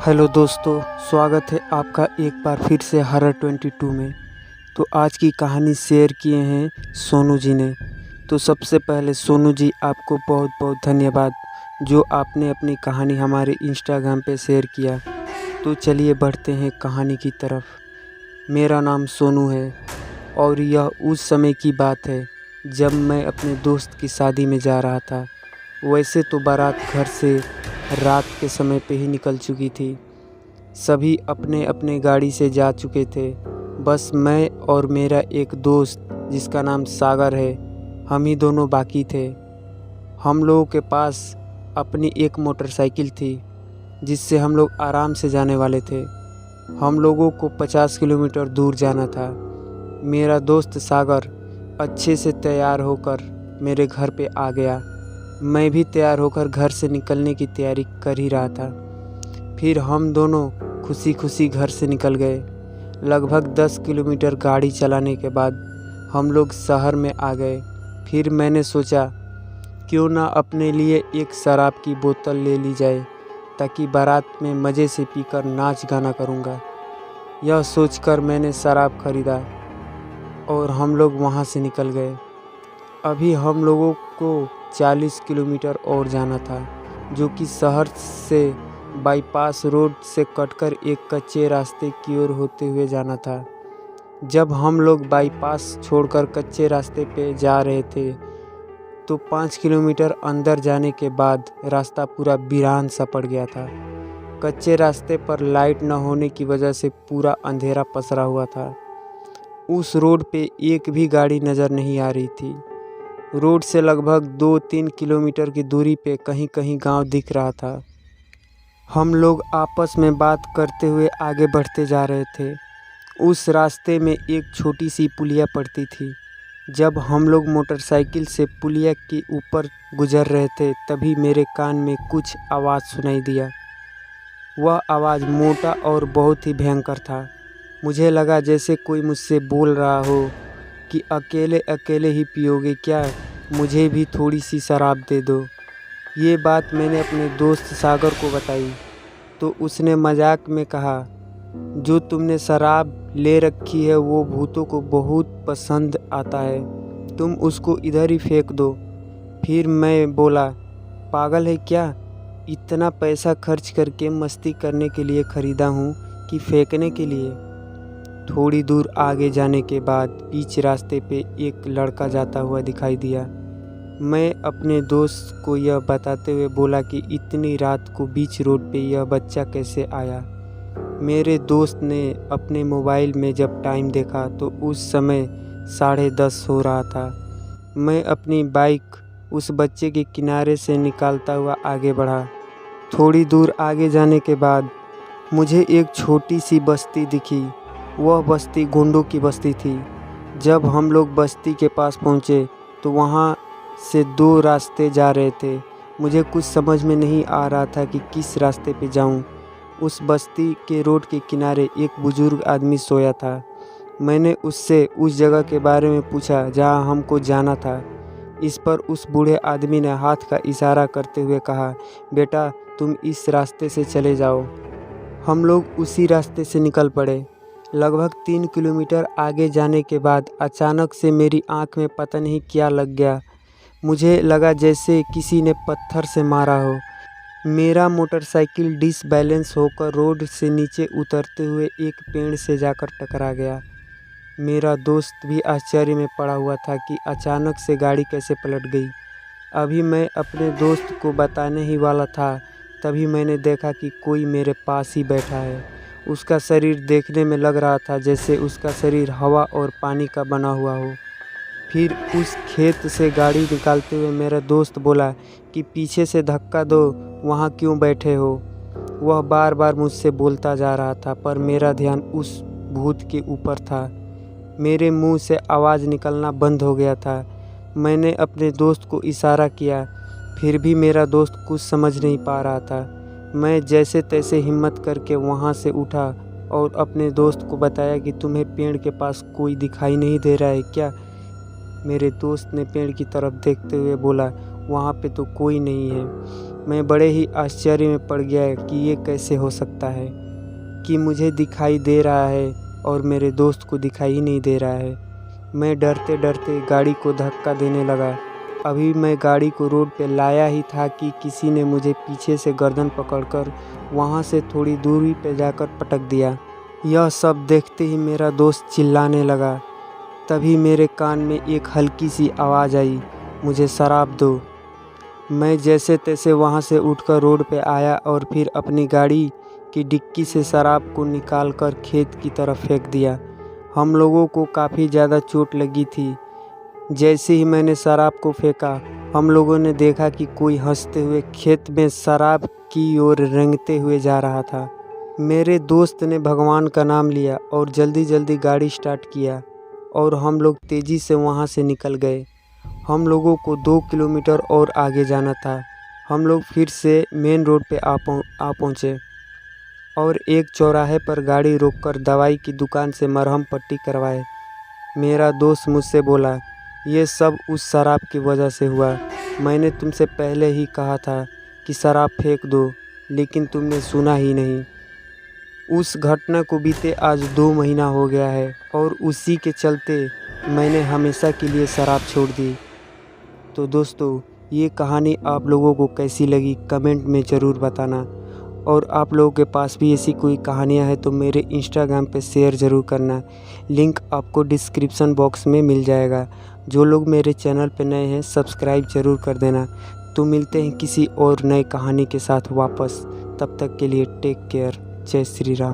Hello दोस्तों, स्वागत है आपका एक बार फिर से हॉरर 22 में। तो आज की कहानी शेयर किए हैं सोनू जी ने। तो सबसे पहले सोनू जी, आपको बहुत बहुत धन्यवाद जो आपने अपनी कहानी हमारे इंस्टाग्राम पे शेयर किया। तो चलिए बढ़ते हैं कहानी की तरफ। मेरा नाम सोनू है और यह उस समय की बात है जब मैं अपने दोस्त की शादी में जा रहा था। वैसे तो बारात घर से रात के समय पे ही निकल चुकी थी। सभी अपने अपने गाड़ी से जा चुके थे। बस मैं और मेरा एक दोस्त जिसका नाम सागर है, हम ही दोनों बाकी थे। हम लोगों के पास अपनी एक मोटरसाइकिल थी जिससे हम लोग आराम से जाने वाले थे। हम लोगों को 50 किलोमीटर दूर जाना था। मेरा दोस्त सागर अच्छे से तैयार होकर मेरे घर पे आ गया। मैं भी तैयार होकर घर से निकलने की तैयारी कर ही रहा था। फिर हम दोनों खुशी खुशी घर से निकल गए। लगभग 10 किलोमीटर गाड़ी चलाने के बाद हम लोग शहर में आ गए। फिर मैंने सोचा क्यों ना अपने लिए एक शराब की बोतल ले ली जाए, ताकि बारात में मज़े से पीकर नाच गाना करूँगा। यह सोचकर मैंने शराब खरीदा और हम लोग वहाँ से निकल गए। अभी हम लोगों को 40 किलोमीटर और जाना था, जो कि शहर से बाईपास रोड से कटकर एक कच्चे रास्ते की ओर होते हुए जाना था। जब हम लोग बाईपास छोड़कर कच्चे रास्ते पे जा रहे थे तो 5 किलोमीटर अंदर जाने के बाद रास्ता पूरा वीरान सा पड़ गया था। कच्चे रास्ते पर लाइट न होने की वजह से पूरा अंधेरा पसरा हुआ था। उस रोड पे एक भी गाड़ी नज़र नहीं आ रही थी। रोड से लगभग 2-3 किलोमीटर की दूरी पे कहीं कहीं गांव दिख रहा था। हम लोग आपस में बात करते हुए आगे बढ़ते जा रहे थे। उस रास्ते में एक छोटी सी पुलिया पड़ती थी। जब हम लोग मोटरसाइकिल से पुलिया के ऊपर गुजर रहे थे तभी मेरे कान में कुछ आवाज़ सुनाई दिया। वह आवाज़ मोटा और बहुत ही भयंकर था। मुझे लगा जैसे कोई मुझसे बोल रहा हो कि अकेले अकेले ही पियोगे क्या, मुझे भी थोड़ी सी शराब दे दो। ये बात मैंने अपने दोस्त सागर को बताई तो उसने मजाक में कहा, जो तुमने शराब ले रखी है वो भूतों को बहुत पसंद आता है, तुम उसको इधर ही फेंक दो। फिर मैं बोला, पागल है क्या, इतना पैसा खर्च करके मस्ती करने के लिए ख़रीदा हूँ कि फेंकने के लिए। थोड़ी दूर आगे जाने के बाद बीच रास्ते पे एक लड़का जाता हुआ दिखाई दिया। मैं अपने दोस्त को यह बताते हुए बोला कि इतनी रात को बीच रोड पे यह बच्चा कैसे आया। मेरे दोस्त ने अपने मोबाइल में जब टाइम देखा तो उस समय 10:30 हो रहा था। मैं अपनी बाइक उस बच्चे के किनारे से निकालता हुआ आगे बढ़ा। थोड़ी दूर आगे जाने के बाद मुझे एक छोटी सी बस्ती दिखी। वह बस्ती गुंडों की बस्ती थी। जब हम लोग बस्ती के पास पहुँचे तो वहाँ से 2 रास्ते जा रहे थे। मुझे कुछ समझ में नहीं आ रहा था कि किस रास्ते पे जाऊँ। उस बस्ती के रोड के किनारे एक बुजुर्ग आदमी सोया था। मैंने उससे उस जगह के बारे में पूछा जहाँ हमको जाना था। इस पर उस बूढ़े आदमी ने हाथ का इशारा करते हुए कहा, बेटा तुम इस रास्ते से चले जाओ। हम लोग उसी रास्ते से निकल पड़े। लगभग 3 किलोमीटर आगे जाने के बाद अचानक से मेरी आंख में पता नहीं क्या लग गया। मुझे लगा जैसे किसी ने पत्थर से मारा हो। मेरा मोटरसाइकिल डिसबैलेंस होकर रोड से नीचे उतरते हुए एक पेड़ से जाकर टकरा गया। मेरा दोस्त भी आश्चर्य में पड़ा हुआ था कि अचानक से गाड़ी कैसे पलट गई। अभी मैं अपने दोस्त को बताने ही वाला था तभी मैंने देखा कि कोई मेरे पास ही बैठा है। उसका शरीर देखने में लग रहा था जैसे उसका शरीर हवा और पानी का बना हुआ हो। फिर उस खेत से गाड़ी निकालते हुए मेरा दोस्त बोला कि पीछे से धक्का दो, वहाँ क्यों बैठे हो। वह बार बार मुझसे बोलता जा रहा था पर मेरा ध्यान उस भूत के ऊपर था। मेरे मुंह से आवाज़ निकलना बंद हो गया था। मैंने अपने दोस्त को इशारा किया, फिर भी मेरा दोस्त कुछ समझ नहीं पा रहा था। मैं जैसे तैसे हिम्मत करके वहाँ से उठा और अपने दोस्त को बताया कि तुम्हें पेड़ के पास कोई दिखाई नहीं दे रहा है क्या। मेरे दोस्त ने पेड़ की तरफ देखते हुए बोला, वहाँ पे तो कोई नहीं है। मैं बड़े ही आश्चर्य में पड़ गया कि ये कैसे हो सकता है कि मुझे दिखाई दे रहा है और मेरे दोस्त को दिखाई ही नहीं दे रहा है। मैं डरते डरते गाड़ी को धक्का देने लगा। अभी मैं गाड़ी को रोड पे लाया ही था कि किसी ने मुझे पीछे से गर्दन पकड़कर वहाँ से थोड़ी दूरी पे जाकर पटक दिया। यह सब देखते ही मेरा दोस्त चिल्लाने लगा। तभी मेरे कान में एक हल्की सी आवाज़ आई, मुझे शराब दो। मैं जैसे तैसे वहाँ से उठकर रोड पे आया और फिर अपनी गाड़ी की डिक्की से शराब को निकालकर खेत की तरफ फेंक दिया। हम लोगों को काफ़ी ज़्यादा चोट लगी थी। जैसे ही मैंने शराब को फेंका, हम लोगों ने देखा कि कोई हंसते हुए खेत में शराब की ओर रेंगते हुए जा रहा था। मेरे दोस्त ने भगवान का नाम लिया और जल्दी जल्दी गाड़ी स्टार्ट किया और हम लोग तेज़ी से वहाँ से निकल गए। हम लोगों को 2 किलोमीटर और आगे जाना था। हम लोग फिर से मेन रोड पे आ पहुँचे और एक चौराहे पर गाड़ी रोककर दवाई की दुकान से मरहम पट्टी करवाए। मेरा दोस्त मुझसे बोला, ये सब उस शराब की वजह से हुआ। मैंने तुमसे पहले ही कहा था कि शराब फेंक दो, लेकिन तुमने सुना ही नहीं। उस घटना को बीते आज 2 महीना हो गया है और उसी के चलते मैंने हमेशा के लिए शराब छोड़ दी। तो दोस्तों, ये कहानी आप लोगों को कैसी लगी कमेंट में ज़रूर बताना। और आप लोगों के पास भी ऐसी कोई कहानियाँ हैं तो मेरे इंस्टाग्राम पे शेयर ज़रूर करना। लिंक आपको डिस्क्रिप्शन बॉक्स में मिल जाएगा। जो लोग मेरे चैनल पे नए हैं सब्सक्राइब ज़रूर कर देना। तो मिलते हैं किसी और नए कहानी के साथ वापस। तब तक के लिए टेक केयर। जय श्री राम।